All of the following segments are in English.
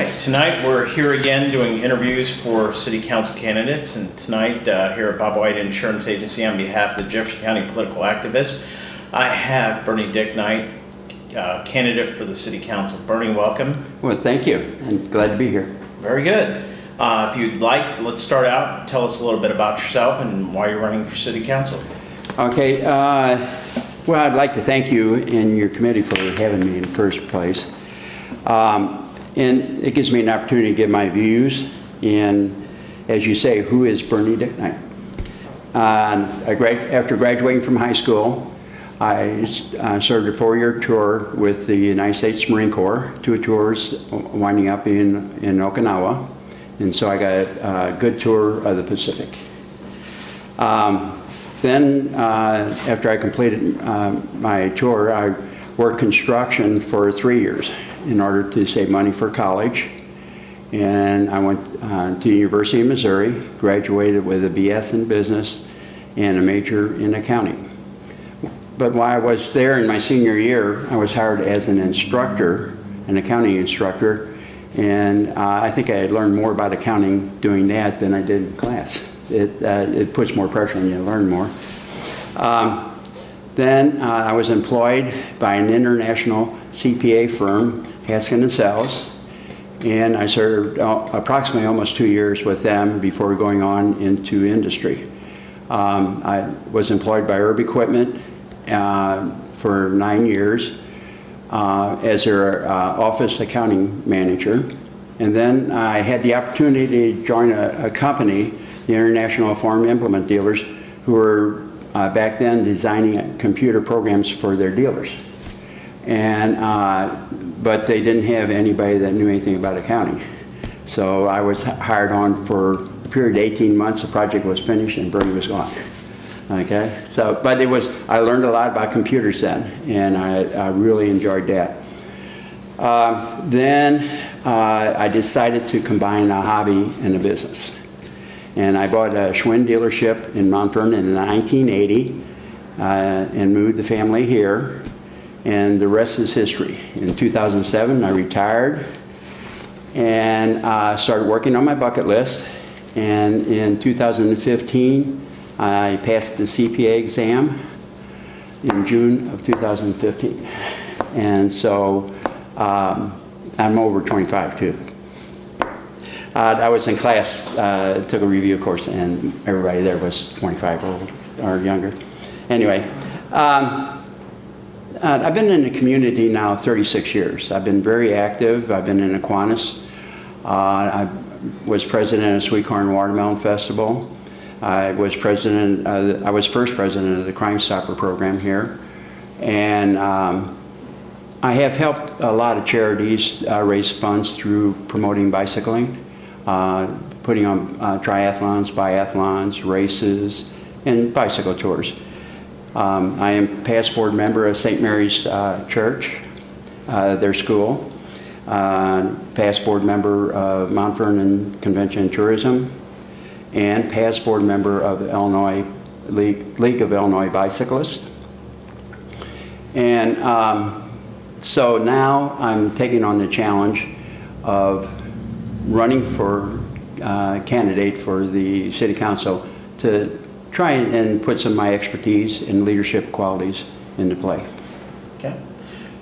right, tonight we're here again doing interviews for city council candidates, and tonight here at Bob White Insurance Agency on behalf of the Jefferson County political activists, I have Bernie Dickneite, candidate for the city council. Bernie, welcome. Well, thank you, and glad to be here. Very good. If you'd like, let's start out. Tell us a little bit about yourself and why you're running for city council. Okay, well, I'd like to thank you and your committee for having me in the first place. And it gives me an opportunity to give my views, and as you say, who is Bernie Dickneite? After graduating from high school, I served a 4-year tour with the United States Marine Corps, 2 tours winding up in Okinawa, and so I got a good tour of the Pacific. Then, after I completed my tour, I worked construction for 3 years in order to save money for college. And I went to the University of Missouri, graduated with a BS in business and a major in accounting. But while I was there in my senior year, I was hired as an instructor, an accounting instructor, and I think I had learned more about accounting doing that than I did in class. It puts more pressure on you to learn more. Then I was employed by an international CPA firm, Haskin & Sells, and I served approximately almost 2 years with them before going on into industry. I was employed by Herb Equipment for 9 years as their office accounting manager. And then I had the opportunity to join a company, the International Farm Implement Dealers, who were back then designing computer programs for their dealers. And but they didn't have anybody that knew anything about accounting. So I was hired on for a period of 18 months. The project was finished and Bernie was gone. Okay, so, but I learned a lot about computers then, and I really enjoyed that. Then I decided to combine a hobby and a business. And I bought a Schwinn dealership in Mount Vernon in 1980 and moved the family here, and the rest is history. In 2007, I retired and started working on my bucket list, and in 2015, I passed the CPA exam in June of 2015. And so I'm over 25 too. I was in class, took a review course, and everybody there was 25 or younger. Anyway, I've been in the community now 36 years. I've been very active. I've been in Aquinas. I was president of Sweet Corn Watermelon Festival. I was first president of the Crime Stopper program here. And I have helped a lot of charities raise funds through promoting bicycling, putting on triathlons, biathlons, races, and bicycle tours. I am past board member of St. Mary's Church, their school, past board member of Mount Vernon Convention and Tourism, and past board member of the Illinois League of Illinois Bicyclists. And so now I'm taking on the challenge of running for candidate for the city council to try and put some of my expertise and leadership qualities into play. Okay.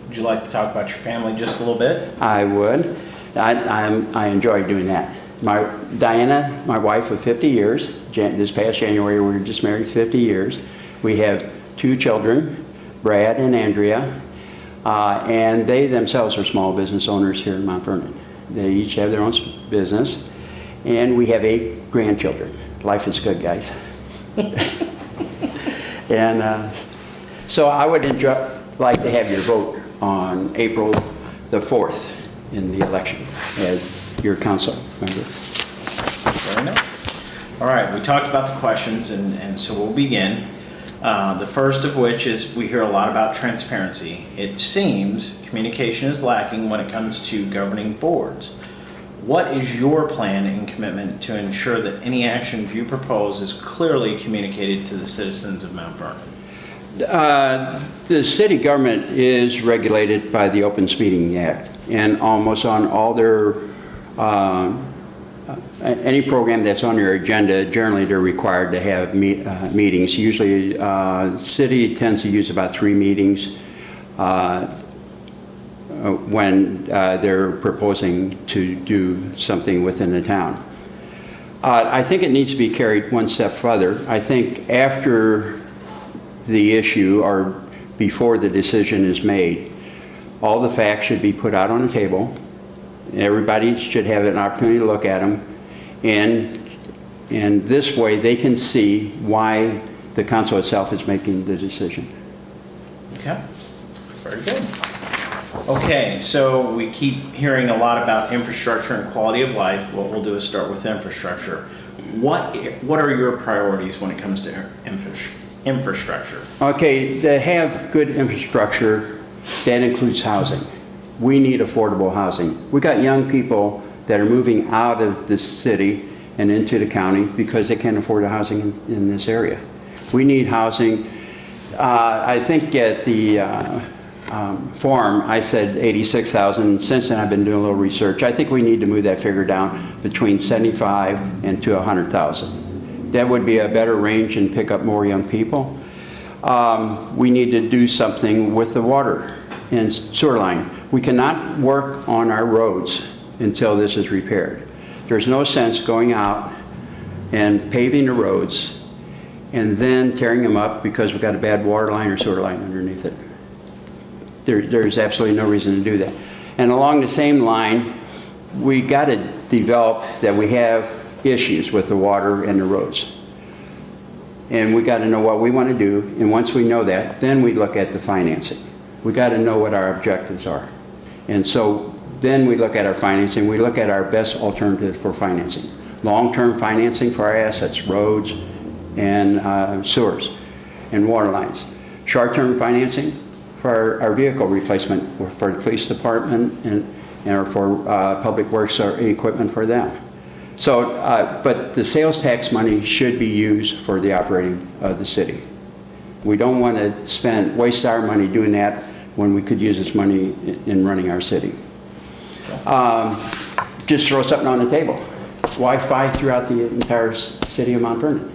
Would you like to talk about your family just a little bit? I would. I enjoy doing that. Diana, my wife of 50 years, this past January we were just married 50 years. We have 2 children, Brad and Andrea, and they themselves are small business owners here in Mount Vernon. They each have their own business, and we have 8 grandchildren. Life is good, guys. And so I would like to have your vote on April the 4th in the election as your council member. Very nice. All right, we talked about the questions, and so we'll begin. The first of which is we hear a lot about transparency. It seems communication is lacking when it comes to governing boards. What is your plan and commitment to ensure that any actions you propose is clearly communicated to the citizens of Mount Vernon? The city government is regulated by the Open Meeting Act, and almost on all their Any program that's on your agenda, generally they're required to have meetings. Usually, city tends to use about 3 meetings when they're proposing to do something within the town. I think it needs to be carried one step further. I think after the issue or before the decision is made, all the facts should be put out on the table. Everybody should have an opportunity to look at them, and this way they can see why the council itself is making the decision. Okay, very good. Okay, so we keep hearing a lot about infrastructure and quality of life. What we'll do is start with infrastructure. What are your priorities when it comes to infrastructure? Okay, to have good infrastructure, that includes housing. We need affordable housing. We got young people that are moving out of the city and into the county because they can't afford the housing in this area. We need housing. I think at the forum, I said 86,000. Since then, I've been doing a little research. I think we need to move that figure down between 75 and to 100,000. That would be a better range and pick up more young people. We need to do something with the water and sewer line. We cannot work on our roads until this is repaired. There's no sense going out and paving the roads and then tearing them up because we've got a bad water line or sewer line underneath it. There's absolutely no reason to do that. And along the same line, we got to develop that we have issues with the water and the roads. And we got to know what we want to do, and once we know that, then we look at the financing. We got to know what our objectives are. And so then we look at our financing, we look at our best alternative for financing. Long-term financing for our assets, roads and sewers and water lines. Short-term financing for our vehicle replacement for the police department and for public works or equipment for them. So, but the sales tax money should be used for the operating of the city. We don't want to waste our money doing that when we could use this money in running our city. Just throw something on the table. Wi-Fi throughout the entire city of Mount Vernon.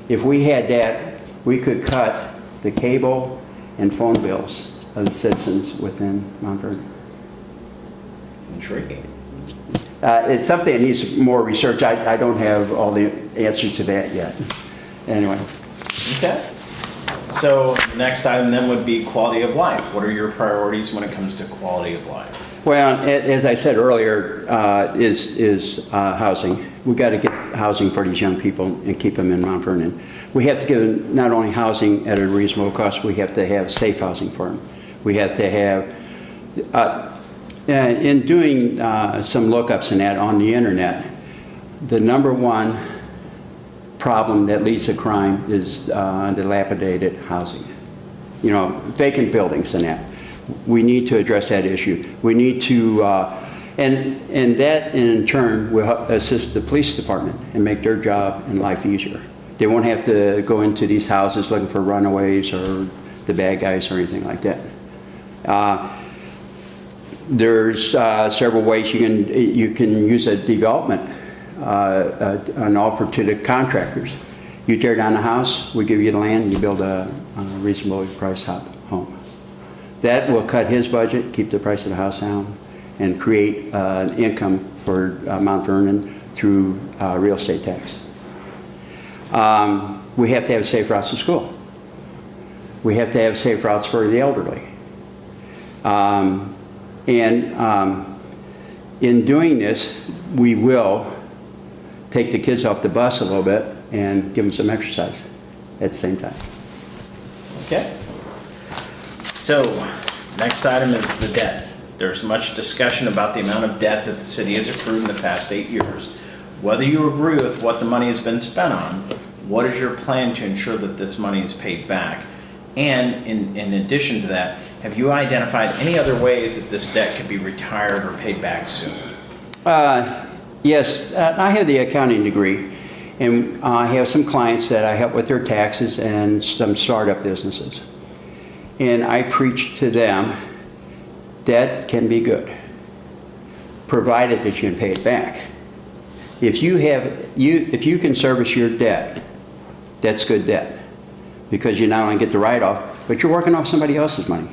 If we had that, we could cut the cable and phone bills of the citizens within Mount Vernon. Intriguing. It's something that needs more research. I don't have all the answers to that yet. Anyway. Okay. So the next item then would be quality of life. What are your priorities when it comes to quality of life? Well, as I said earlier, is housing. We've got to get housing for these young people and keep them in Mount Vernon. We have to give them not only housing at a reasonable cost, we have to have safe housing for them. We have to have, in doing some lookups and that on the internet, the #1 problem that leads to crime is dilapidated housing. You know, vacant buildings and that. We need to address that issue. We need to, and that in turn will assist the police department and make their job and life easier. They won't have to go into these houses looking for runaways or the bad guys or anything like that. There's several ways you can use a development, an offer to the contractors. You tear down the house, we give you the land, and you build a reasonably priced home. That will cut his budget, keep the price of the house down, and create income for Mount Vernon through real estate tax. We have to have safe routes to school. We have to have safe routes for the elderly. In doing this, we will take the kids off the bus a little bit and give them some exercise at the same time. Okay. So, next item is the debt. There's much discussion about the amount of debt that the city has accrued in the past 8 years. Whether you agree with what the money has been spent on, what is your plan to ensure that this money is paid back? And in addition to that, have you identified any other ways that this debt could be retired or paid back soon? Yes, I have the accounting degree, and I have some clients that I help with their taxes and some startup businesses. And I preach to them, debt can be good. provided that you can pay it back. If you can service your debt, that's good debt, because you not only get the write-off, but you're working off somebody else's money.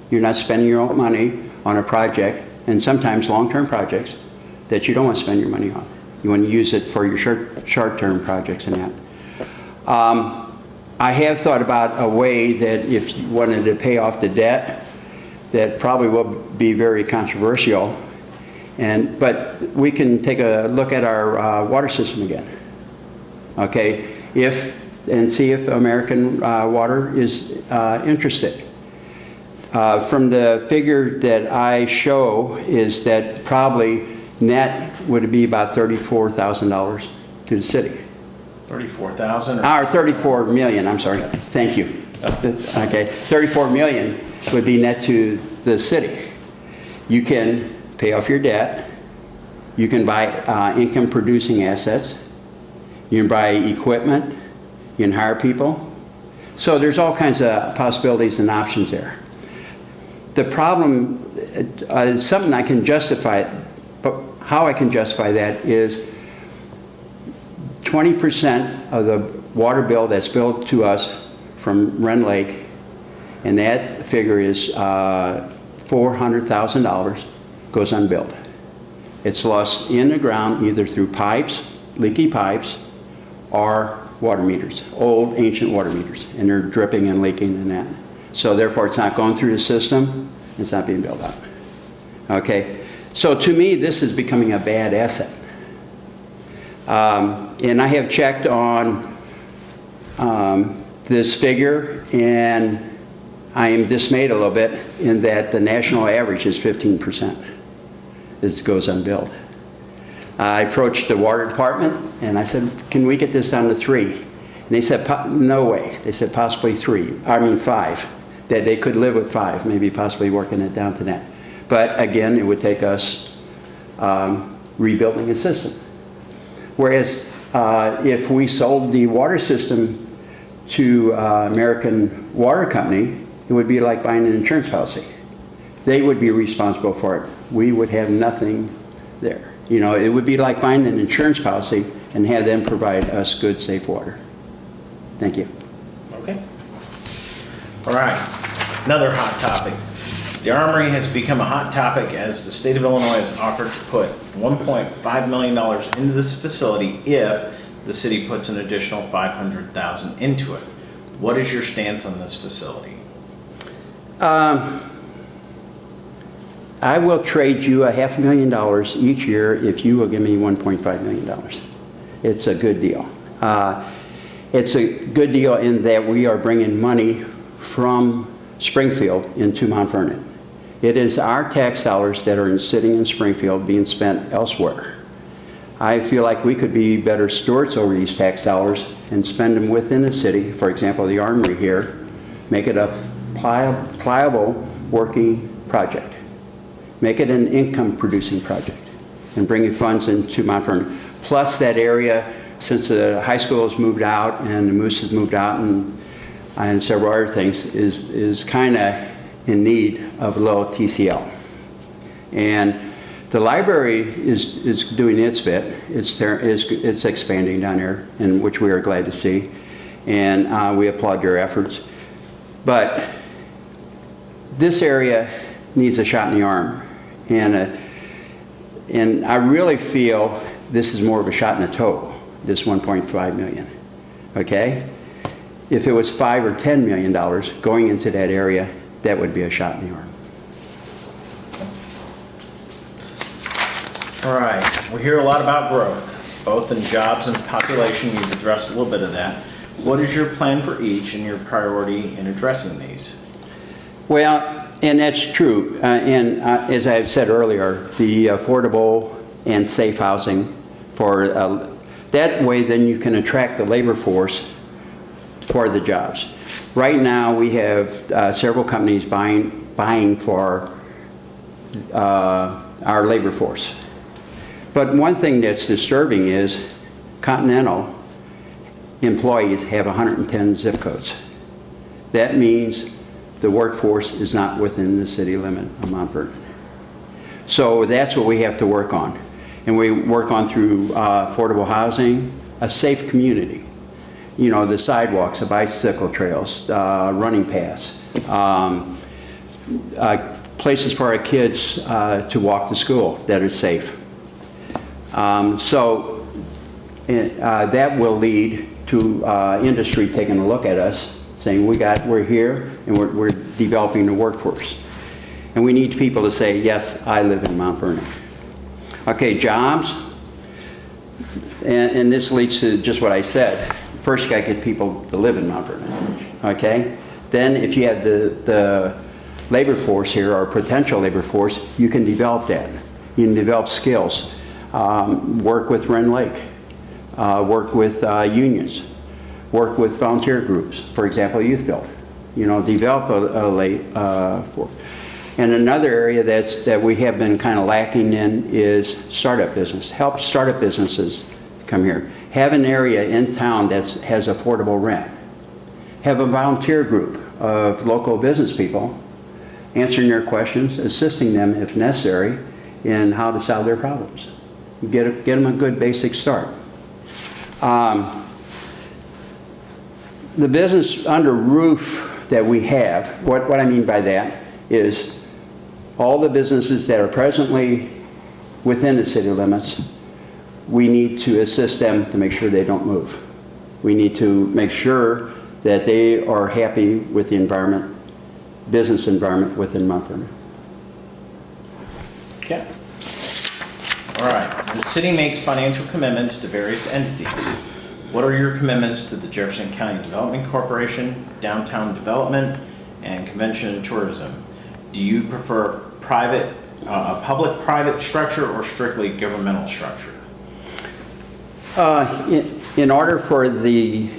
You're not spending your own money on a project, and sometimes long-term projects that you don't want to spend your money on. You want to use it for your short-term projects and that. I have thought about a way that if you wanted to pay off the debt, that probably will be very controversial, but we can take a look at our water system again. Okay, and see if American Water is interested. From the figure that I show is that probably net would be about $34,000 to the city. 34,000? Or 34 million, I'm sorry. Thank you. Okay, 34 million would be net to the city. You can pay off your debt. You can buy income producing assets. You can buy equipment. You can hire people. So there's all kinds of possibilities and options there. The problem is something I can justify, but how I can justify that is 20% of the water bill that's billed to us from Rend Lake, and that figure is $400,000, goes unbilled. It's lost in the ground either through pipes, leaky pipes, or water meters, old ancient water meters, and they're dripping and leaking and that. So therefore it's not going through the system, it's not being built out. Okay, so to me this is becoming a bad asset. And I have checked on this figure, and I am dismayed a little bit in that the national average is 15%. This goes unbilled. I approached the water department and I said, can we get this down to 3? And they said, no way. They said possibly 5. That they could live with 5, maybe possibly working it down to that. But again, it would take us rebuilding a system. Whereas if we sold the water system to American Water Company, it would be like buying an insurance policy. They would be responsible for it. We would have nothing there. You know, it would be like buying an insurance policy and have them provide us good, safe water. Thank you. Okay. All right. Another hot topic. The Armory has become a hot topic as the state of Illinois has offered to put $1.5 million into this facility if the city puts an additional $500,000 into it. What is your stance on this facility? I will trade you $500,000 each year if you will give me $1.5 million. It's a good deal. It's a good deal in that we are bringing money from Springfield into Mount Vernon. It is our tax dollars that are sitting in Springfield being spent elsewhere. I feel like we could be better stewards over these tax dollars and spend them within the city. For example, the Armory here, make it a pliable working project. Make it an income-producing project and bringing funds into Mount Vernon. Plus that area, since the high school has moved out and the Moose has moved out and several other things, is kind of in need of a little TCL. And the library is doing its bit. It's expanding down there, and which we are glad to see. And we applaud your efforts. But this area needs a shot in the arm. And I really feel this is more of a shot in the toe, this $1.5 million, okay? If it was $5 or $10 million going into that area, that would be a shot in the arm. All right, we hear a lot about growth, both in jobs and population. You've addressed a little bit of that. What is your plan for each and your priority in addressing these? Well, and that's true. As I have said earlier, the affordable and safe housing for that way, then you can attract the labor force for the jobs. Right now, we have several companies buying for our labor force. But one thing that's disturbing is Continental employees have 110 zip codes. That means the workforce is not within the city limit of Mount Vernon. So that's what we have to work on. And we work on through affordable housing, a safe community. You know, the sidewalks, the bicycle trails, running paths, places for our kids to walk to school that are safe. That will lead to industry taking a look at us, saying we're here and we're developing the workforce. And we need people to say, yes, I live in Mount Vernon. Okay, jobs. And this leads to just what I said. First, you got to get people to live in Mount Vernon. Okay? Then, if you have the labor force here, or potential labor force, you can develop that. You can develop skills. Work with Ren Lake. Work with unions. Work with volunteer groups. For example, Youth Build. You know, develop a force. And another area that we have been kind of lacking in is startup business. Help startup businesses come here. Have an area in town that has affordable rent. Have a volunteer group of local business people answering their questions, assisting them if necessary in how to solve their problems. Get them a good basic start. The business under roof that we have, what I mean by that is all the businesses that are presently within the city limits, we need to assist them to make sure they don't move. We need to make sure that they are happy with the environment, business environment within Mount Vernon. Okay. All right. The city makes financial commitments to various entities. What are your commitments to the Jefferson County Development Corporation, Downtown Development, and Convention and Tourism? Do you prefer a public-private structure or strictly governmental structure? In order for the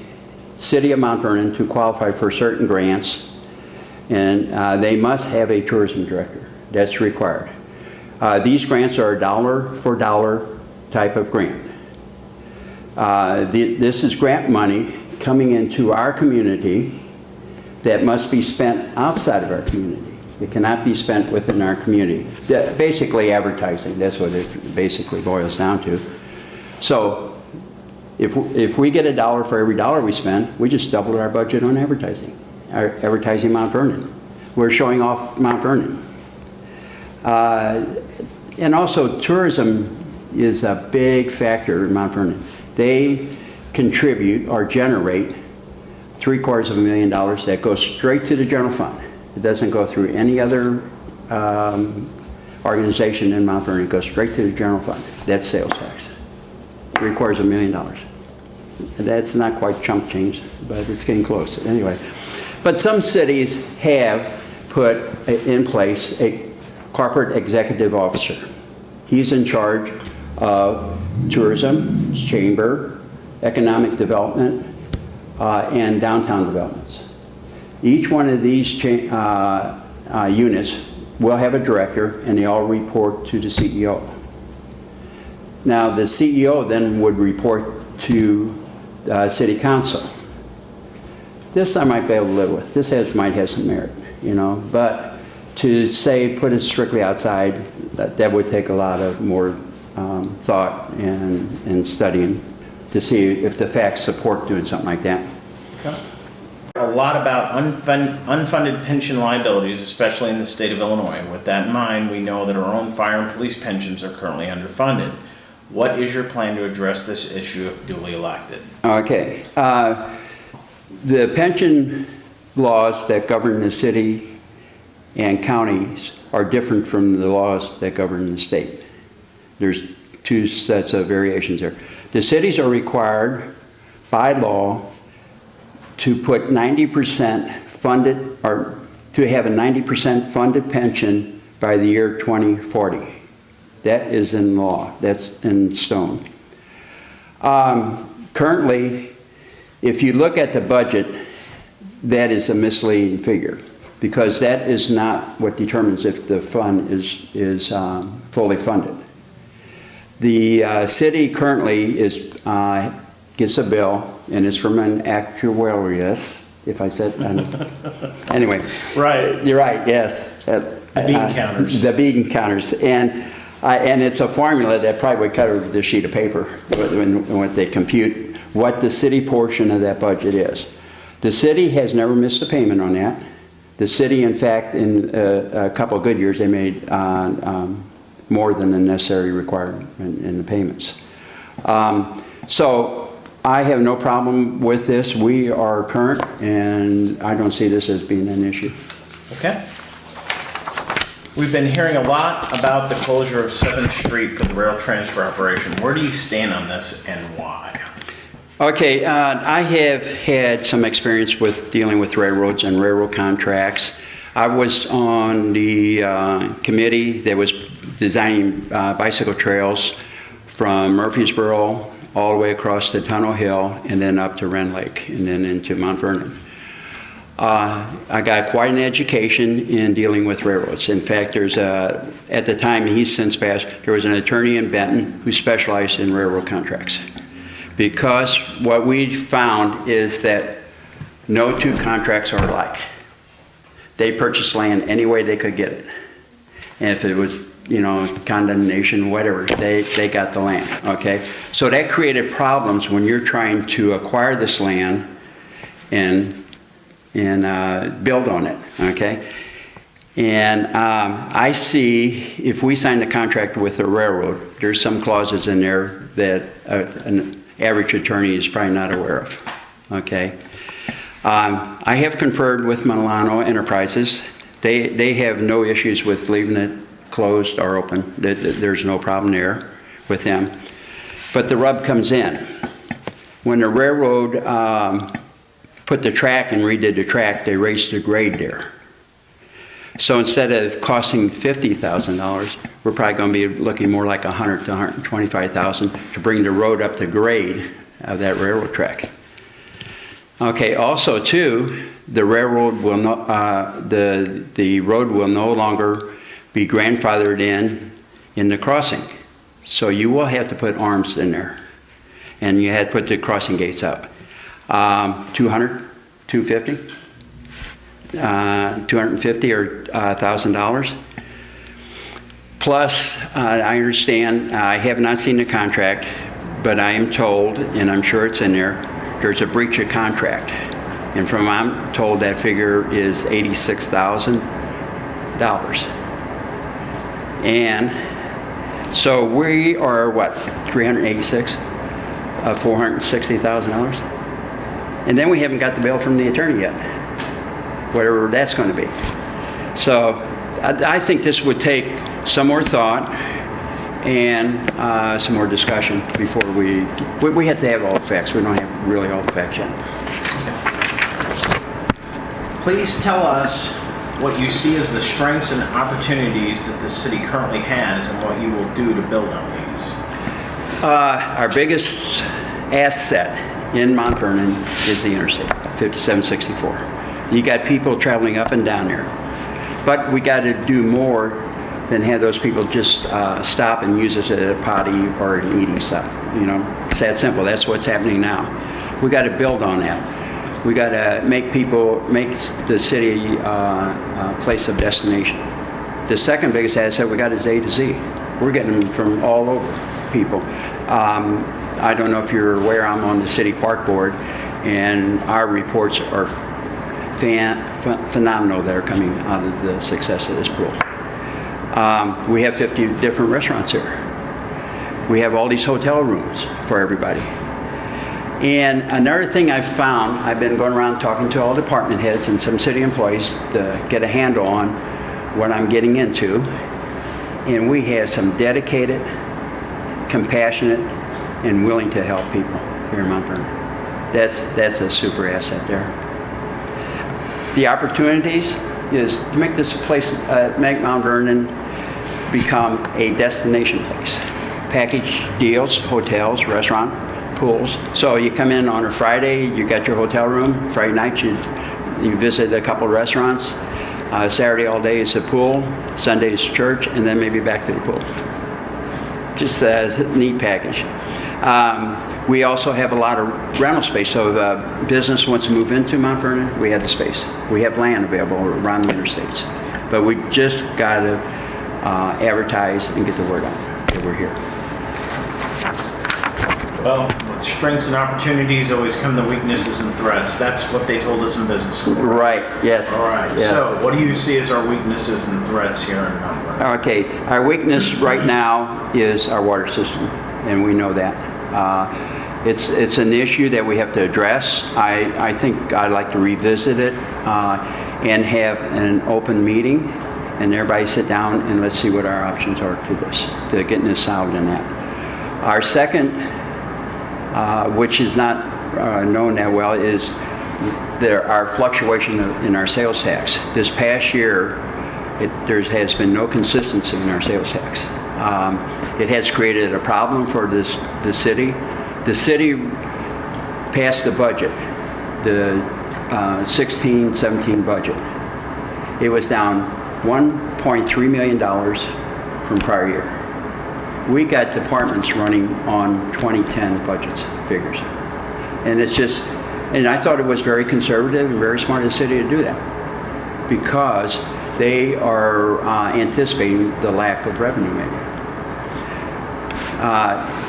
city of Mount Vernon to qualify for certain grants, and they must have a tourism director. That's required. These grants are a dollar for dollar type of grant. This is grant money coming into our community that must be spent outside of our community. It cannot be spent within our community. Basically advertising, that's what it basically boils down to. So if we get a dollar for every dollar we spend, we just doubled our budget on advertising. Our advertising Mount Vernon. We're showing off Mount Vernon. And also tourism is a big factor in Mount Vernon. They contribute or generate $750,000 that goes straight to the general fund. It doesn't go through any other organization in Mount Vernon. It goes straight to the general fund. That's sales tax. $750,000. That's not quite chump change, but it's getting close. Anyway, but some cities have put in place a corporate executive officer. He's in charge of tourism, chamber, economic development, and downtown developments. Each one of these units will have a director, and they all report to the CEO. Now, the CEO then would report to City Council. This I might be able to live with. This might have some merit, you know, but to say put it strictly outside, that would take a lot of more thought and studying to see if the facts support doing something like that. Okay. A lot about unfunded pension liabilities, especially in the state of Illinois. With that in mind, we know that our own fire and police pensions are currently underfunded. What is your plan to address this issue if duly elected? Okay. The pension laws that govern the city and counties are different from the laws that govern the state. There's two sets of variations there. The cities are required by law to put 90% funded, or to have a 90% funded pension by the year 2040. That is in law. That's in stone. Currently, if you look at the budget, that is a misleading figure, because that is not what determines if the fund is fully funded. The city currently gets a bill, and it's from an actuarius, if I said, anyway. Right. You're right, yes. bean counters. The bean counters. And it's a formula that probably would cut over the sheet of paper when they compute what the city portion of that budget is. The city has never missed a payment on that. The city, in fact, in a couple of good years, they made more than the necessary requirement in the payments. So I have no problem with this. We are current, and I don't see this as being an issue. Okay. We've been hearing a lot about the closure of 7th Street for the rail transfer operation. Where do you stand on this and why? Okay, I have had some experience with dealing with railroads and railroad contracts. I was on the committee that was designing bicycle trails from Murfreesboro all the way across to Tunnel Hill and then up to Wren Lake and then into Mount Vernon. I got quite an education in dealing with railroads. In fact, at the time, he's since passed, there was an attorney in Benton who specialized in railroad contracts. Because what we found is that no two contracts are alike. They purchased land any way they could get it. And if it was, condemnation, whatever, they got the land, okay? So that created problems when you're trying to acquire this land and build on it, okay? And I see if we sign a contract with a railroad, there's some clauses in there that an average attorney is probably not aware of, okay? I have conferred with Milano Enterprises. They have no issues with leaving it closed or open. There's no problem there with them. But the rub comes in. When the railroad put the track and redid the track, they raised the grade there. So instead of costing $50,000, we're probably going to be looking more like $100,000 to $125,000 to bring the road up to grade of that railroad track. Okay. Also, too, the railroad will not. The road will no longer be grandfathered in the crossing. So you will have to put arms in there, and you had to put the crossing gates up. 200, 250. 250 or $1,000. Plus, I understand, I have not seen the contract, but I am told, and I'm sure it's in there, there's a breach of contract. And from what I'm told, that figure is $86,000. And so we are, what, 386 of $460,000? And then we haven't got the bill from the attorney yet, whatever that's going to be. So I think this would take some more thought and some more discussion before we have to have all the facts. We don't have really all the facts yet. Please tell us what you see as the strengths and opportunities that the city currently has and what you will do to build on these. Our biggest asset in Mount Vernon is the interstate, 5764. You got people traveling up and down there. But we got to do more than have those people just stop and use us as a potty or an eating stop. It's that simple. That's what's happening now. We got to build on that. We got to make the city a place of destination. The second biggest asset we got is A to Z. We're getting them from all over people. I don't know if you're aware, I'm on the city park board, and our reports are phenomenal that are coming out of the success of this pool. We have 50 different restaurants here. We have all these hotel rooms for everybody. And another thing I've found, I've been going around talking to all department heads and some city employees to get a handle on what I'm getting into. And we have some dedicated, compassionate, and willing to help people here in Mount Vernon. That's a super asset there. The opportunities is to make this place, make Mount Vernon become a destination place. Package deals, hotels, restaurant, pools. So you come in on a Friday, you got your hotel room. Friday night you visit a couple of restaurants. Saturday all day is a pool. Sunday is church, and then maybe back to the pool. Just a neat package. We also have a lot of rental space. So if a business wants to move into Mount Vernon, we have the space. We have land available around the interstates. But we just got to advertise and get the word out that we're here. Well, with strengths and opportunities always come the weaknesses and threats. That's what they told us in business school. Right, yes. All right, yeah. so what do you see as our weaknesses and threats here in Mount Vernon? Okay, our weakness right now is our water system, and we know that. It's an issue that we have to address. I think I'd like to revisit it and have an open meeting, and everybody sit down and let's see what our options are to this, to getting this solved in that. Our second, which is not known that well, is our fluctuation in our sales tax. This past year, there has been no consistency in our sales tax. It has created a problem for the city. The city passed the budget, the 16-17 budget. It was down $1.3 million from prior year. We got departments running on 2010 budgets figures. And it's just, and I thought it was very conservative and very smart of the city to do that because they are anticipating the lack of revenue maybe.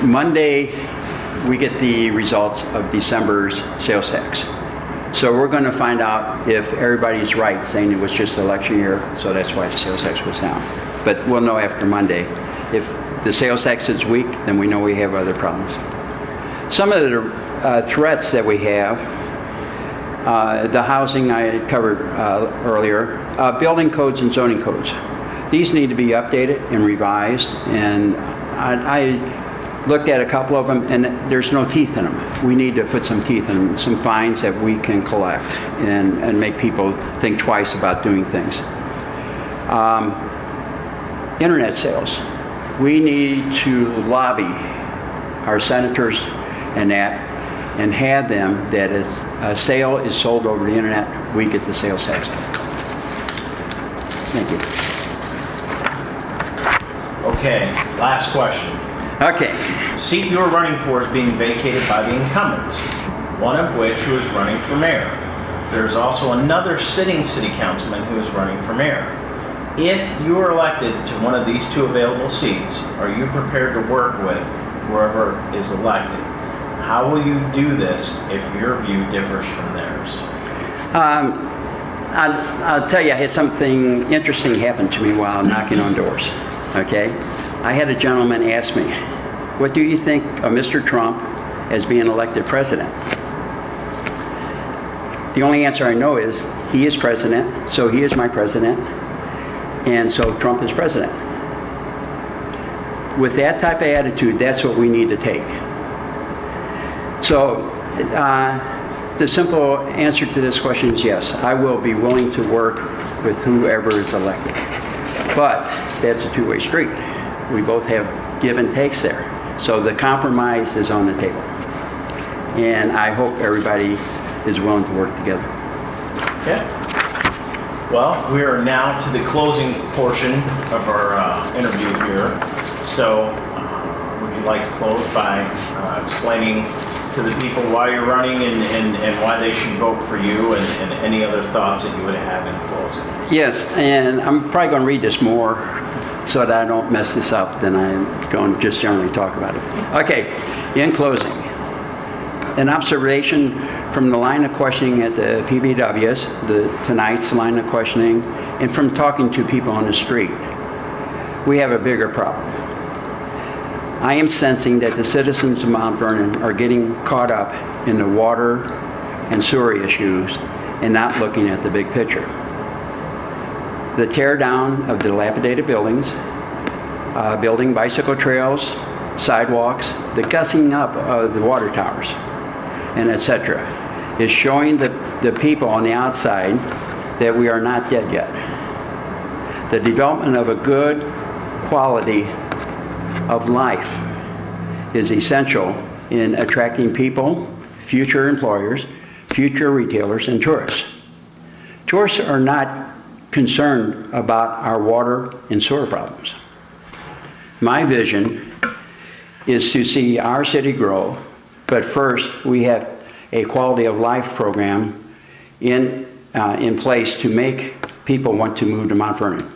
Monday, we get the results of December's sales tax. So we're going to find out if everybody's right saying it was just the election year, so that's why the sales tax was down. But we'll know after Monday. If the sales tax is weak, then we know we have other problems. Some of the threats that we have, the housing I covered earlier, building codes and zoning codes. These need to be updated and revised, and I looked at a couple of them, and there's no teeth in them. We need to put some teeth in them, some fines that we can collect and make people think twice about doing things. Internet sales. We need to lobby our senators and that, and have them that as a sale is sold over the internet, we get the sales tax. Thank you. Okay, last question. Okay. The seat you are running for is being vacated by the incumbents, one of which who is running for mayor. There is also another sitting city councilman who is running for mayor. If you are elected to one of these two available seats, are you prepared to work with whoever is elected? How will you do this if your view differs from theirs? I'll tell you, I had something interesting happen to me while knocking on doors. Okay? I had a gentleman ask me, what do you think of Mr. Trump as being elected president? The only answer I know is he is president, so he is my president, and so Trump is president. With that type of attitude, that's what we need to take. So the simple answer to this question is yes, I will be willing to work with whoever is elected. But that's a two-way street. We both have give and takes there. So the compromise is on the table. And I hope everybody is willing to work together. Okay. Well, we are now to the closing portion of our interview here. So would you like to close by explaining to the people why you're running and why they should vote for you and any other thoughts that you would have in closing? Yes, and I'm probably going to read this more so that I don't mess this up than I'm going to just generally talk about it. Okay, in closing, an observation from the line of questioning at the PBWs, tonight's line of questioning, and from talking to people on the street, we have a bigger problem. I am sensing that the citizens of Mount Vernon are getting caught up in the water and sewer issues and not looking at the big picture. The tear down of dilapidated buildings, building bicycle trails, sidewalks, the gussing up of the water towers, and etc., is showing the people on the outside that we are not dead yet. The development of a good quality of life is essential in attracting people, future employers, future retailers, and tourists. Tourists are not concerned about our water and sewer problems. My vision is to see our city grow, but first we have a quality of life program in place to make people want to move to Mount Vernon.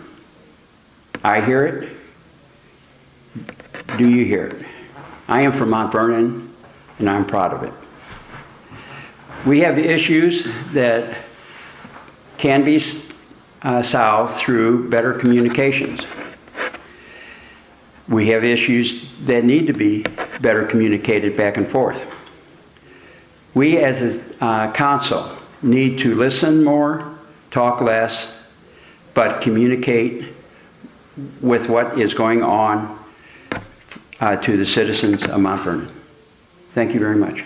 I hear it. Do you hear it? I am from Mount Vernon, and I'm proud of it. We have issues that can be solved through better communications. We have issues that need to be better communicated back and forth. We as a council need to listen more, talk less, but communicate with what is going on to the citizens of Mount Vernon. Thank you very much.